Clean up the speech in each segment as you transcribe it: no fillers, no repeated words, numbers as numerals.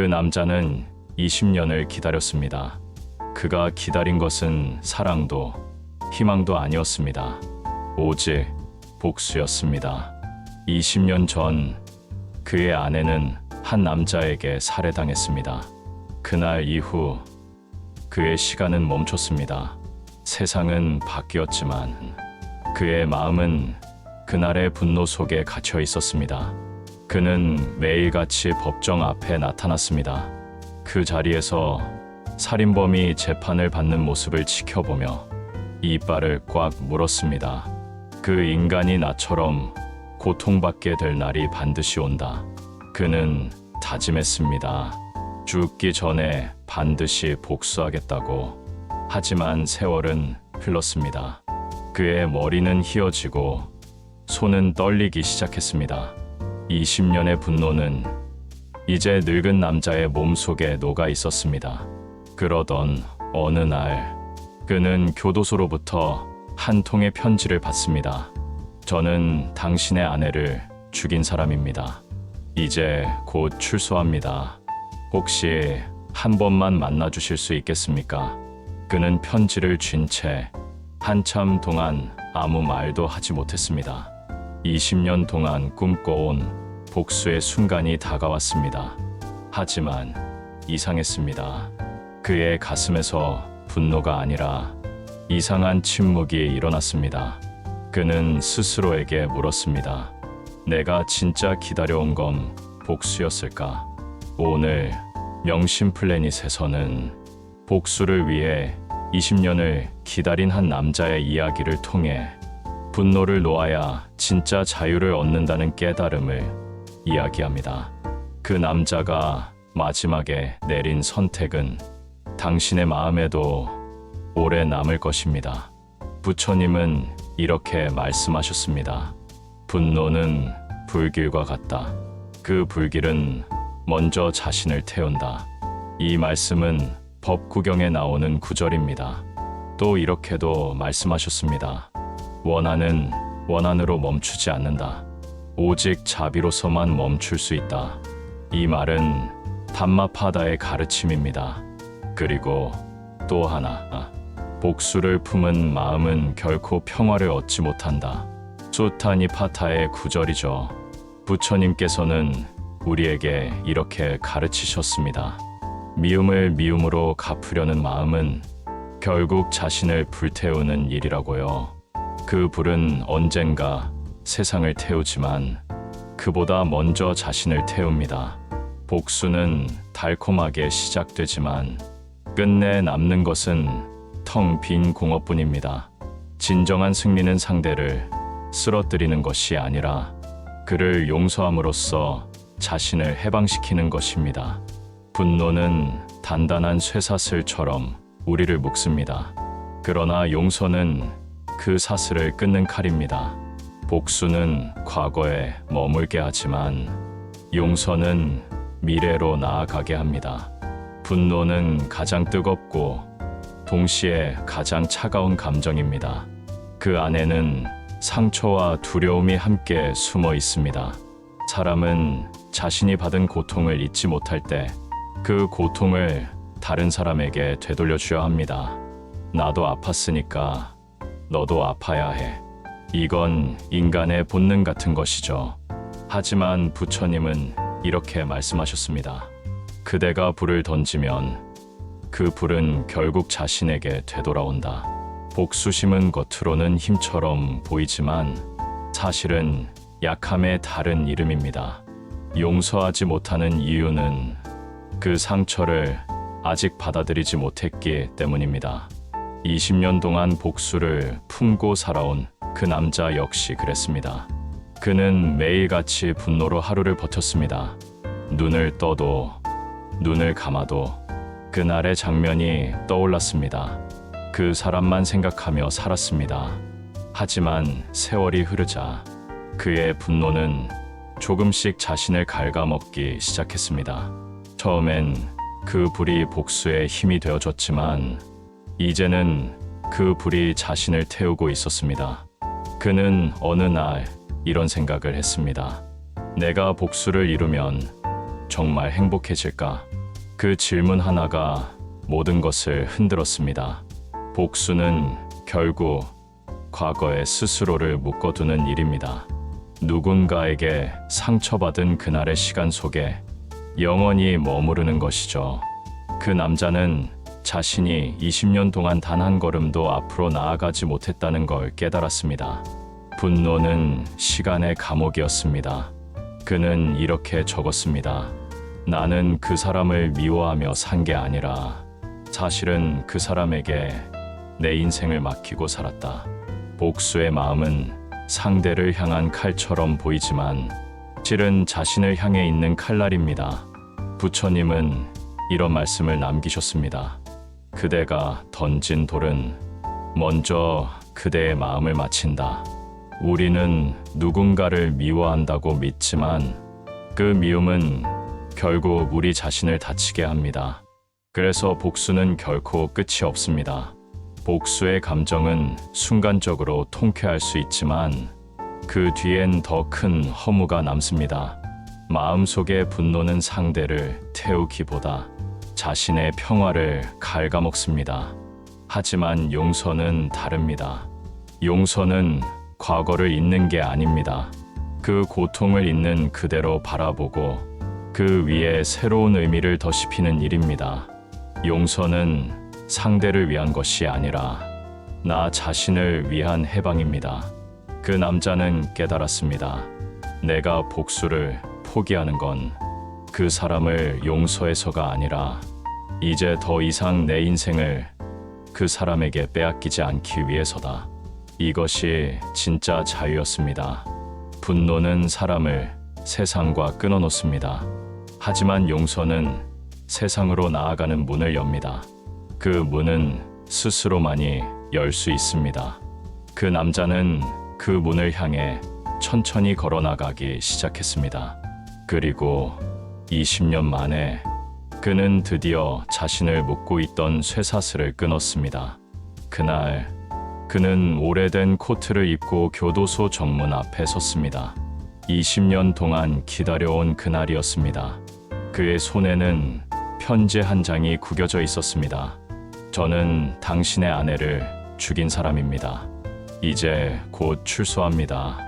그 남자는 20년을 기다렸습니다. 그가 기다린 것은 사랑도 희망도 아니었습니다. 오직 복수였습니다. 20년 전 그의 아내는 한 남자에게 살해당했습니다. 그날 이후 그의 시간은 멈췄습니다. 세상은 바뀌었지만 그의 마음은 그날의 분노 속에 갇혀 있었습니다. 그는 매일같이 법정 앞에 나타났습니다. 그 자리에서 살인범이 재판을 받는 모습을 지켜보며 이빨을 꽉 물었습니다. 그 인간이 나처럼 고통받게 될 날이 반드시 온다. 그는 다짐했습니다. 죽기 전에 반드시 복수하겠다고. 하지만 세월은 흘렀습니다. 그의 머리는 휘어지고 손은 떨리기 시작했습니다. 20년의 분노는 이제 늙은 남자의 몸속에 녹아 있었습니다. 그러던 어느 날 그는 교도소로부터 한 통의 편지를 받습니다. 저는 당신의 아내를 죽인 사람입니다. 이제 곧 출소합니다. 혹시 한 번만 만나주실 수 있겠습니까? 그는 편지를 쥔 채 한참 동안 아무 말도 하지 못했습니다. 20년 동안 꿈꿔온 복수의 순간이 다가왔습니다. 하지만 이상했습니다. 그의 가슴에서 분노가 아니라 이상한 침묵이 일어났습니다. 그는 스스로에게 물었습니다. 내가 진짜 기다려온 건 복수였을까? 오늘 명심 플래닛에서는 복수를 위해 20년을 기다린 한 남자의 이야기를 통해 분노를 놓아야 진짜 자유를 얻는다는 깨달음을 이야기합니다. 그 남자가 마지막에 내린 선택은 당신의 마음에도 오래 남을 것입니다. 부처님은 이렇게 말씀하셨습니다. 분노는 불길과 같다. 그 불길은 먼저 자신을 태운다. 이 말씀은 법구경에 나오는 구절입니다. 또 이렇게도 말씀하셨습니다. 원한은 원한으로 멈추지 않는다. 오직 자비로서만 멈출 수 있다. 이 말은 담마파다의 가르침입니다. 그리고 또 하나, 복수를 품은 마음은 결코 평화를 얻지 못한다. 수타니파타의 구절이죠. 부처님께서는 우리에게 이렇게 가르치셨습니다. 미움을 미움으로 갚으려는 마음은 결국 자신을 불태우는 일이라고요. 그 불은 언젠가 세상을 태우지만 그보다 먼저 자신을 태웁니다. 복수는 달콤하게 시작되지만 끝내 남는 것은 텅 빈 공허뿐입니다. 진정한 승리는 상대를 쓰러뜨리는 것이 아니라 그를 용서함으로써 자신을 해방시키는 것입니다. 분노는 단단한 쇠사슬처럼 우리를 묶습니다. 그러나 용서는 그 사슬을 끊는 칼입니다. 복수는 과거에 머물게 하지만 용서는 미래로 나아가게 합니다. 분노는 가장 뜨겁고 동시에 가장 차가운 감정입니다. 그 안에는 상처와 두려움이 함께 숨어 있습니다. 사람은 자신이 받은 고통을 잊지 못할 때 그 고통을 다른 사람에게 되돌려줘야 합니다. 나도 아팠으니까 너도 아파야 해. 이건 인간의 본능 같은 것이죠. 하지만 부처님은 이렇게 말씀하셨습니다. 그대가 불을 던지면 그 불은 결국 자신에게 되돌아온다. 복수심은 겉으로는 힘처럼 보이지만 사실은 약함의 다른 이름입니다. 용서하지 못하는 이유는 그 상처를 아직 받아들이지 못했기 때문입니다. 20년 동안 복수를 품고 살아온 그 남자 역시 그랬습니다. 그는 매일같이 분노로 하루를 버텼습니다. 눈을 떠도 눈을 감아도 그날의 장면이 떠올랐습니다. 그 사람만 생각하며 살았습니다. 하지만 세월이 흐르자 그의 분노는 조금씩 자신을 갉아먹기 시작했습니다. 처음엔 그 불이 복수의 힘이 되어줬지만 이제는 그 불이 자신을 태우고 있었습니다. 그는 어느 날 이런 생각을 했습니다. 내가 복수를 이루면 정말 행복해질까? 그 질문 하나가 모든 것을 흔들었습니다. 복수는 결국 과거의 스스로를 묶어두는 일입니다. 누군가에게 상처받은 그날의 시간 속에 영원히 머무르는 것이죠. 그 남자는 자신이 20년 동안 단 한 걸음도 앞으로 나아가지 못했다는 걸 깨달았습니다. 분노는 시간의 감옥이었습니다. 그는 이렇게 적었습니다. 나는 그 사람을 미워하며 산 게 아니라 사실은 그 사람에게 내 인생을 맡기고 살았다. 복수의 마음은 상대를 향한 칼처럼 보이지만 실은 자신을 향해 있는 칼날입니다. 부처님은 이런 말씀을 남기셨습니다. 그대가 던진 돌은 먼저 그대의 마음을 맞힌다. 우리는 누군가를 미워한다고 믿지만 그 미움은 결국 우리 자신을 다치게 합니다. 그래서 복수는 결코 끝이 없습니다. 복수의 감정은 순간적으로 통쾌할 수 있지만 그 뒤엔 더 큰 허무가 남습니다. 마음속의 분노는 상대를 태우기보다 자신의 평화를 갉아먹습니다. 하지만 용서는 다릅니다. 용서는 과거를 잊는 게 아닙니다. 그 고통을 있는 그대로 바라보고 그 위에 새로운 의미를 더시피는 일입니다. 용서는 상대를 위한 것이 아니라 나 자신을 위한 해방입니다. 그 남자는 깨달았습니다. 내가 복수를 포기하는 건 그 사람을 용서해서가 아니라 이제 더 이상 내 인생을 그 사람에게 빼앗기지 않기 위해서다. 이것이 진짜 자유였습니다. 분노는 사람을 세상과 끊어놓습니다. 하지만 용서는 세상으로 나아가는 문을 엽니다. 그 문은 스스로만이 열 수 있습니다. 그 남자는 그 문을 향해 천천히 걸어나가기 시작했습니다. 그리고 20년 만에 그는 드디어 자신을 묶고 있던 쇠사슬을 끊었습니다. 그날 그는 오래된 코트를 입고 교도소 정문 앞에 섰습니다. 20년 동안 기다려온 그날이었습니다. 그의 손에는 편지 한 장이 구겨져 있었습니다. 저는 당신의 아내를 죽인 사람입니다. 이제 곧 출소합니다.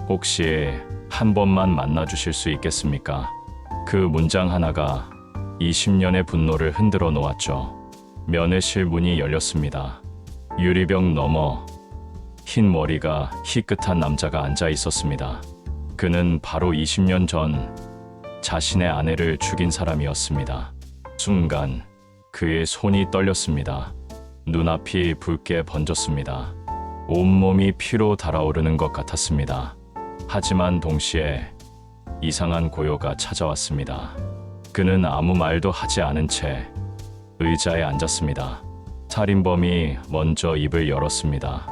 혹시 한 번만 만나주실 수 있겠습니까? 그 문장 하나가 20년의 분노를 흔들어 놓았죠. 면회실 문이 열렸습니다. 유리병 너머 흰 머리가 희끗한 남자가 앉아 있었습니다. 그는 바로 20년 전 자신의 아내를 죽인 사람이었습니다. 순간 그의 손이 떨렸습니다. 눈앞이 붉게 번졌습니다. 온몸이 피로 달아오르는 것 같았습니다. 하지만 동시에 이상한 고요가 찾아왔습니다. 그는 아무 말도 하지 않은 채 의자에 앉았습니다. 살인범이 먼저 입을 열었습니다.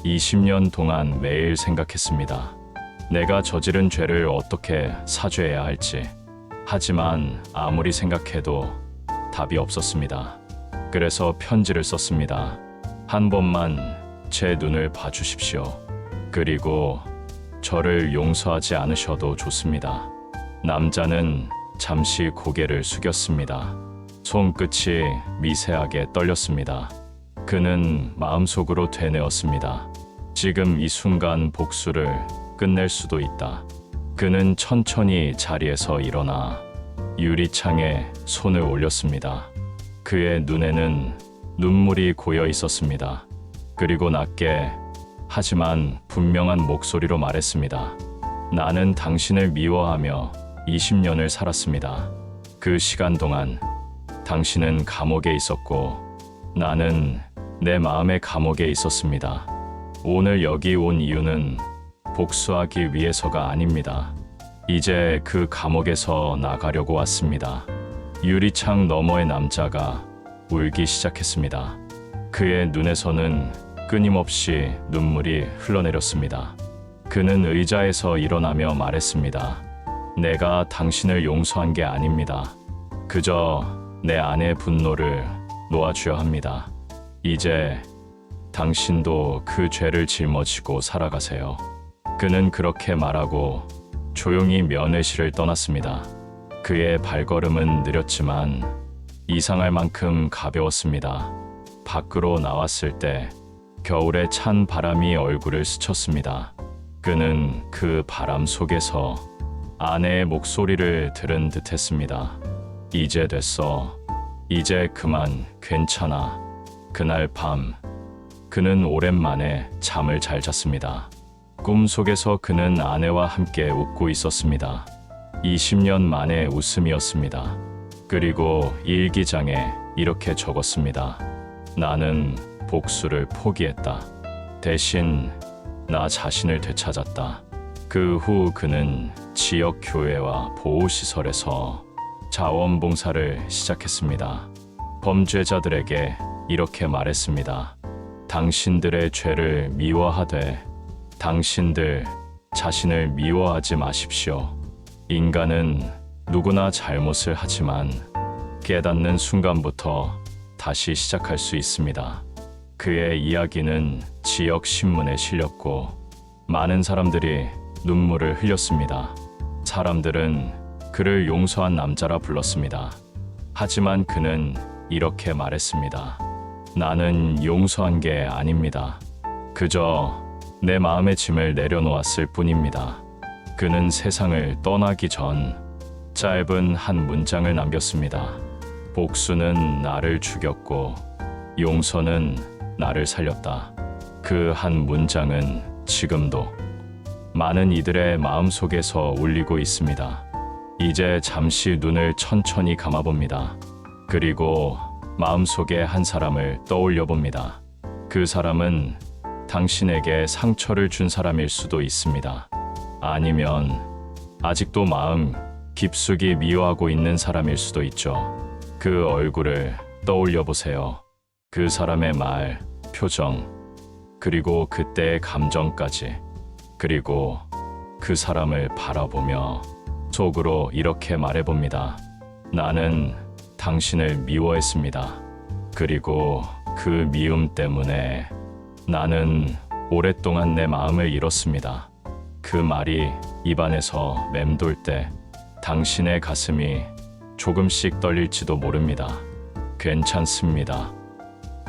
20년 동안 매일 생각했습니다. 내가 저지른 죄를 어떻게 사죄해야 할지. 하지만 아무리 생각해도 답이 없었습니다. 그래서 편지를 썼습니다. 한 번만 제 눈을 봐주십시오. 그리고 저를 용서하지 않으셔도 좋습니다. 남자는 잠시 고개를 숙였습니다. 손끝이 미세하게 떨렸습니다. 그는 마음속으로 되뇌었습니다. 지금 이 순간 복수를 끝낼 수도 있다. 그는 천천히 자리에서 일어나 유리창에 손을 올렸습니다. 그의 눈에는 눈물이 고여 있었습니다. 그리고 낮게 하지만 분명한 목소리로 말했습니다. 나는 당신을 미워하며 20년을 살았습니다. 그 시간 동안 당신은 감옥에 있었고 나는 내 마음의 감옥에 있었습니다. 오늘 여기 온 이유는 복수하기 위해서가 아닙니다. 이제 그 감옥에서 나가려고 왔습니다. 유리창 너머의 남자가 울기 시작했습니다. 그의 눈에서는 끊임없이 눈물이 흘러내렸습니다. 그는 의자에서 일어나며 말했습니다. 내가 당신을 용서한 게 아닙니다. 그저 내 안의 분노를 놓아주려 합니다. 이제 당신도 그 죄를 짊어지고 살아가세요. 그는 그렇게 말하고 조용히 면회실을 떠났습니다. 그의 발걸음은 느렸지만 이상할 만큼 가벼웠습니다. 밖으로 나왔을 때 겨울의 찬 바람이 얼굴을 스쳤습니다. 그는 그 바람 속에서 아내의 목소리를 들은 듯했습니다. 이제 됐어. 이제 그만. 괜찮아. 그날 밤 그는 오랜만에 잠을 잘 잤습니다. 꿈속에서 그는 아내와 함께 웃고 있었습니다. 20년 만의 웃음이었습니다. 그리고 일기장에 이렇게 적었습니다. 나는 복수를 포기했다. 대신 나 자신을 되찾았다. 그 후 그는 지역 교회와 보호시설에서 자원봉사를 시작했습니다. 범죄자들에게 이렇게 말했습니다. 당신들의 죄를 미워하되 당신들 자신을 미워하지 마십시오. 인간은 누구나 잘못을 하지만 깨닫는 순간부터 다시 시작할 수 있습니다. 그의 이야기는 지역 신문에 실렸고 많은 사람들이 눈물을 흘렸습니다. 사람들은 그를 용서한 남자라 불렀습니다. 하지만 그는 이렇게 말했습니다. 나는 용서한 게 아닙니다. 그저 내 마음의 짐을 내려놓았을 뿐입니다. 그는 세상을 떠나기 전 짧은 한 문장을 남겼습니다. 복수는 나를 죽였고 용서는 나를 살렸다. 그 한 문장은 지금도 많은 이들의 마음속에서 울리고 있습니다. 이제 잠시 눈을 천천히 감아봅니다. 그리고 마음속에 한 사람을 떠올려 봅니다. 그 사람은 당신에게 상처를 준 사람일 수도 있습니다. 아니면 아직도 마음 깊숙이 미워하고 있는 사람일 수도 있죠. 그 얼굴을 떠올려 보세요. 그 사람의 말, 표정, 그리고 그때의 감정까지. 그리고 그 사람을 바라보며 속으로 이렇게 말해봅니다. 나는 당신을 미워했습니다. 그리고 그 미움 때문에 나는 오랫동안 내 마음을 잃었습니다. 그 말이 입안에서 맴돌 때 당신의 가슴이 조금씩 떨릴지도 모릅니다. 괜찮습니다.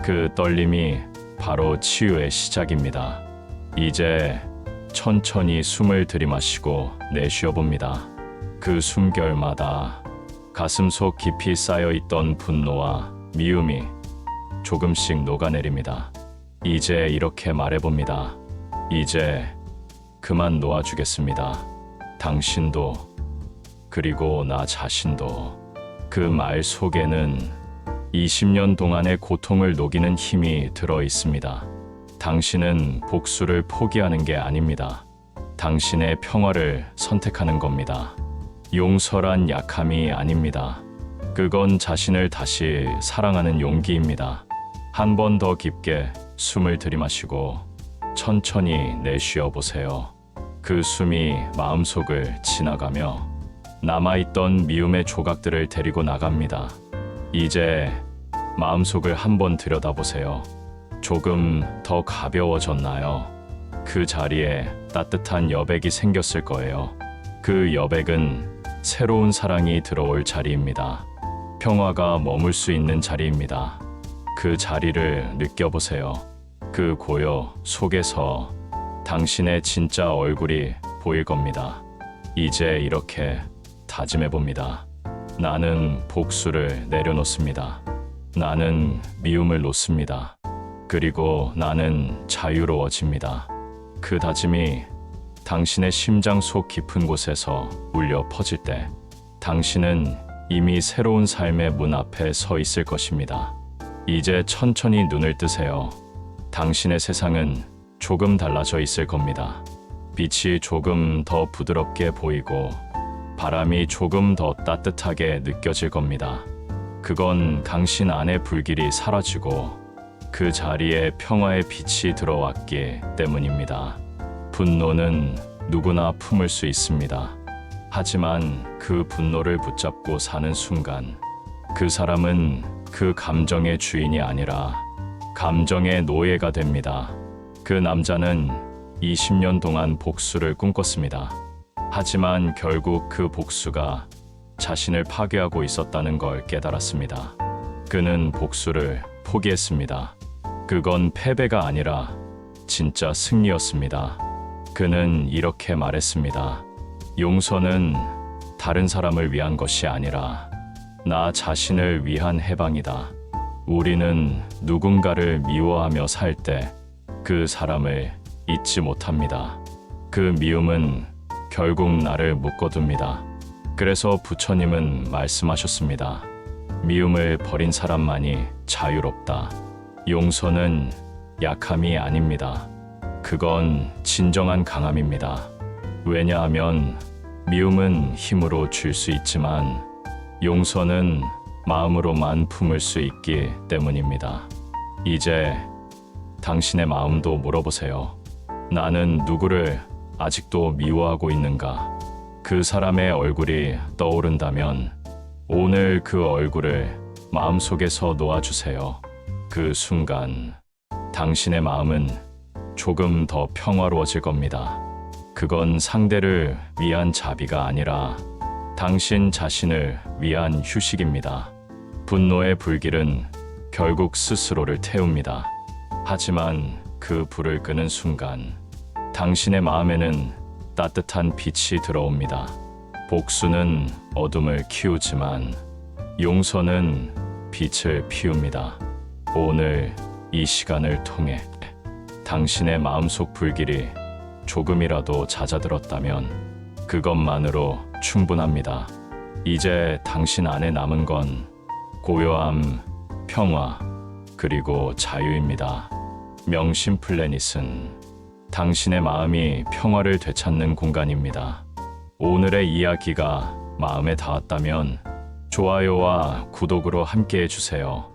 그 떨림이 바로 치유의 시작입니다. 이제 천천히 숨을 들이마시고 내쉬어 봅니다. 그 숨결마다 가슴속 깊이 쌓여있던 분노와 미움이 조금씩 녹아내립니다. 이제 이렇게 말해봅니다. 이제 그만 놓아주겠습니다. 당신도 그리고 나 자신도. 그 말 속에는 20년 동안의 고통을 녹이는 힘이 들어 있습니다. 당신은 복수를 포기하는 게 아닙니다. 당신의 평화를 선택하는 겁니다. 용서란 약함이 아닙니다. 그건 자신을 다시 사랑하는 용기입니다. 한 번 더 깊게 숨을 들이마시고 천천히 내쉬어 보세요. 그 숨이 마음속을 지나가며 남아있던 미움의 조각들을 데리고 나갑니다. 이제 마음속을 한번 들여다보세요. 조금 더 가벼워졌나요? 그 자리에 따뜻한 여백이 생겼을 거예요. 그 여백은 새로운 사랑이 들어올 자리입니다. 평화가 머물 수 있는 자리입니다. 그 자리를 느껴보세요. 그 고요 속에서 당신의 진짜 얼굴이 보일 겁니다. 이제 이렇게 다짐해봅니다. 나는 복수를 내려놓습니다. 나는 미움을 놓습니다. 그리고 나는 자유로워집니다. 그 다짐이 당신의 심장 속 깊은 곳에서 울려 퍼질 때 당신은 이미 새로운 삶의 문 앞에 서 있을 것입니다. 이제 천천히 눈을 뜨세요. 당신의 세상은 조금 달라져 있을 겁니다. 빛이 조금 더 부드럽게 보이고 바람이 조금 더 따뜻하게 느껴질 겁니다. 그건 당신 안의 불길이 사라지고 그 자리에 평화의 빛이 들어왔기 때문입니다. 분노는 누구나 품을 수 있습니다. 하지만 그 분노를 붙잡고 사는 순간 그 사람은 그 감정의 주인이 아니라 감정의 노예가 됩니다. 그 남자는 20년 동안 복수를 꿈꿨습니다. 하지만 결국 그 복수가 자신을 파괴하고 있었다는 걸 깨달았습니다. 그는 복수를 포기했습니다. 그건 패배가 아니라 진짜 승리였습니다. 그는 이렇게 말했습니다. 용서는 다른 사람을 위한 것이 아니라 나 자신을 위한 해방이다. 우리는 누군가를 미워하며 살 때 그 사람을 잊지 못합니다. 그 미움은 결국 나를 묶어둡니다. 그래서 부처님은 말씀하셨습니다. 미움을 버린 사람만이 자유롭다. 용서는 약함이 아닙니다. 그건 진정한 강함입니다. 왜냐하면 미움은 힘으로 줄 수 있지만 용서는 마음으로만 품을 수 있기 때문입니다. 이제 당신의 마음도 물어보세요. 나는 누구를 아직도 미워하고 있는가? 그 사람의 얼굴이 떠오른다면 오늘 그 얼굴을 마음속에서 놓아주세요. 그 순간 당신의 마음은 조금 더 평화로워질 겁니다. 그건 상대를 위한 자비가 아니라 당신 자신을 위한 휴식입니다. 분노의 불길은 결국 스스로를 태웁니다. 하지만 그 불을 끄는 순간 당신의 마음에는 따뜻한 빛이 들어옵니다. 복수는 어둠을 키우지만 용서는 빛을 피웁니다. 오늘 이 시간을 통해 당신의 마음속 불길이 조금이라도 잦아들었다면 그것만으로 충분합니다. 이제 당신 안에 남은 건 고요함, 평화, 그리고 자유입니다. 명심 플래닛은 당신의 마음이 평화를 되찾는 공간입니다. 오늘의 이야기가 마음에 닿았다면 좋아요와 구독으로 함께 해주세요.